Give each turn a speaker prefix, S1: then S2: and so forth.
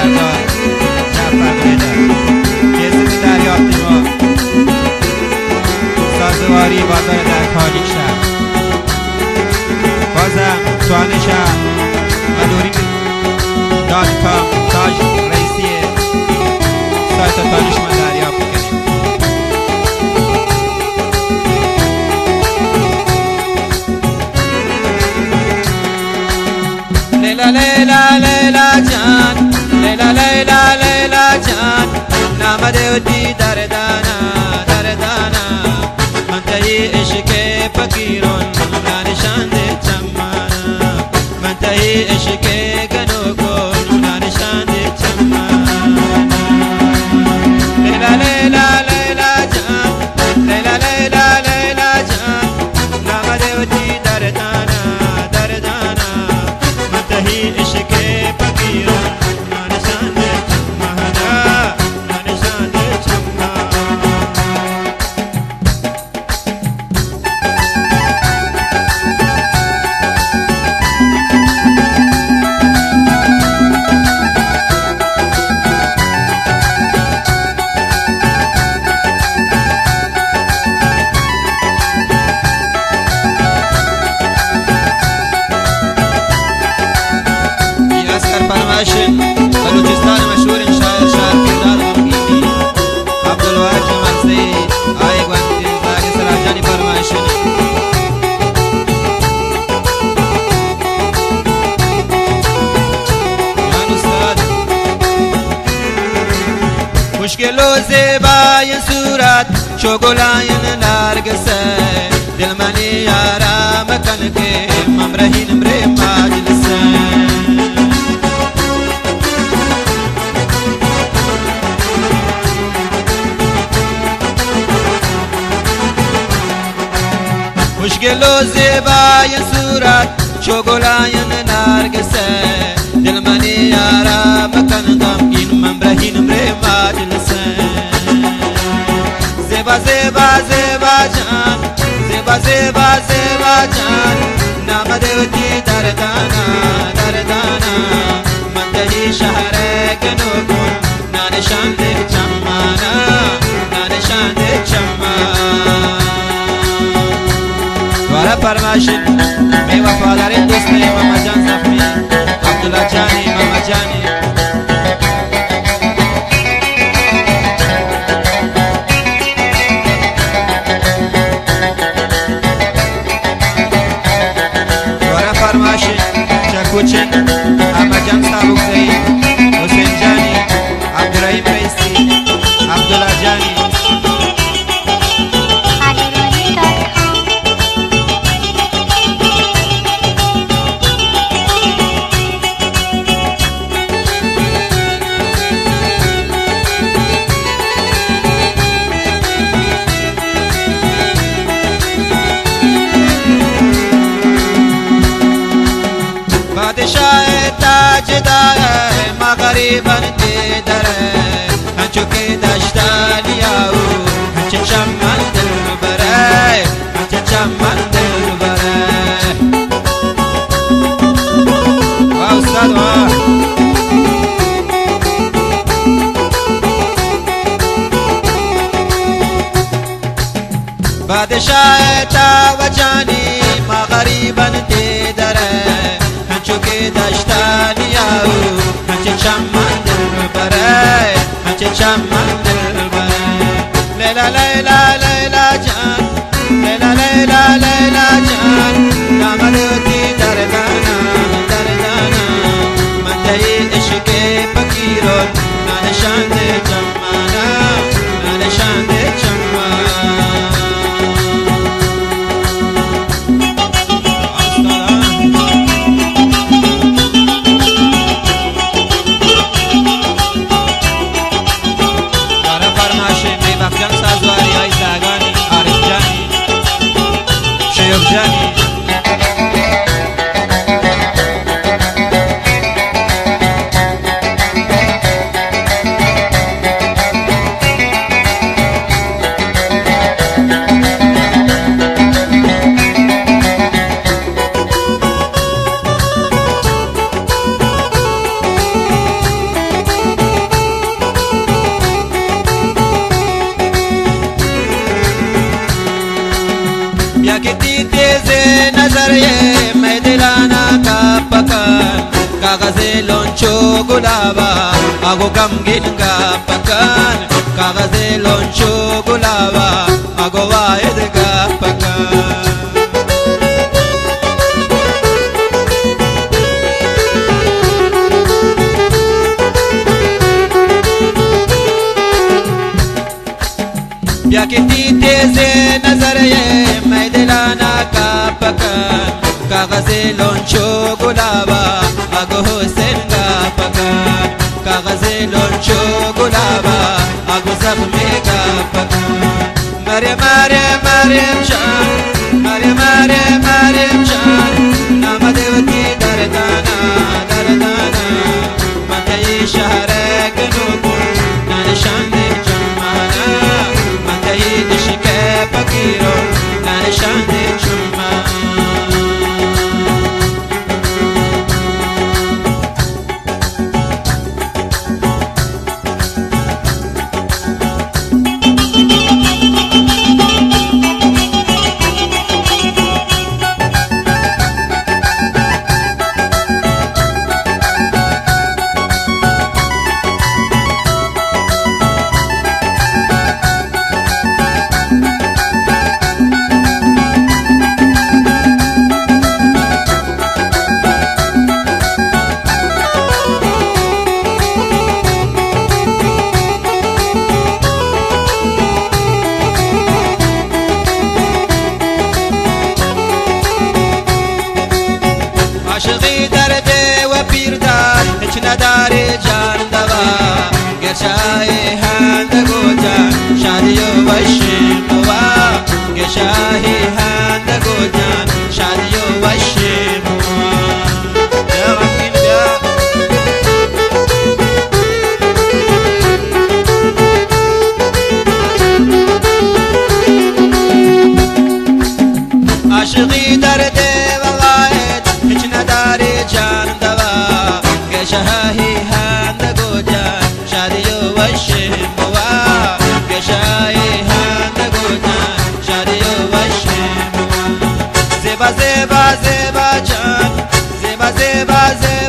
S1: سردار جعفر قیدر کیسه دریافتی ما سازواری بازار در کالیک شهر بازم سوال شهر و دورین دانکام تاج رئیسی سایت دانشمند دریافت کنیم. لیلا لیلا لیلا جان لیلا لیلا لیلا جان نامده ودی دردانا دردانا منتهی عشق فقیرون نانشان ده چمانا منتهی عشق گنو کن نانشان ده چمانا لیلا لیلا لیلا جان لیلا لیلا لیلا جان نامده ودی دردانا دردانا منتهی عشق فقیرون نانشان ده چمانا نانشان ده چمانا بلوچستان مشهور شاعر کردار غمگینی عبدالواحد جمال سید آیه گوانتی زاگی سراجانی فرمایشن جان استاد مشکل و زیبای صورت شوگلاین نرگسه دل منی یارا مکن که ممرهین امره مجلسه مشکل و زیبای صورت شوگلاین نرگسه دل منی یارا مکن غمگین ممرهین امره مجلسه زیبا زیبا زیبا جان زیبا زیبا زیبا جان نامده ودی دردانا دردانا منتهی شهر گنو کن نانشان ده چمانا نانشان ده چمانا دوارا فرماشید می وفادارین دوست ماما جان زخمی عبدالله جانی ماما جانی دوارا فرماشید چکوچن ماما جان سابق زید حسین جانی عبدالرحیم رئیسی عبدالله جانی बादशाह ताजदार मगरिबन दर हंचो के दश्ता लियाओ हंच चमन दिल बराए हंच चमन दिल बराए वाह उस्ताद वाह बादशाह तावजानी मगरिबन दर چوکه داشتانیاو هنچه چمن دل برای هنچه چمن دل برای لیلا لیلا لیلا جان لیلا لیلا لیلا جان نامدوتی دردانا دردانا منتهی عشق فقیرون نانشان ده چمانا نانشان ده چمانا nazarye maidilana kapakan kagazelon chogulaba ago gamgin kapakan kagazelon chogulaba ago waed kapakan Yakiti teze nazarye maidilana kapakan kagazelon chogulaba ago hosen kapakan kagazelon chogulaba ago zakhme kapakan Maryam shan Maryam shan namadevati dardana mantai shahre gnubu nanishan Fakiro na nishane chuma عاشقی درد و پیردار هیچ نداری جان دوا گرشای هندگو جان شادی و وشیموا گرشای هندگو جان شادی و وشیموا یا غمین بیا عاشقی درد هیچ نداری جان دوا گشاهی هندگو جان شادی و وشیموا گشاهی هندگو جان شادی و وشیموا زیبا زیبا زیبا جان زیبا زیبا زیبا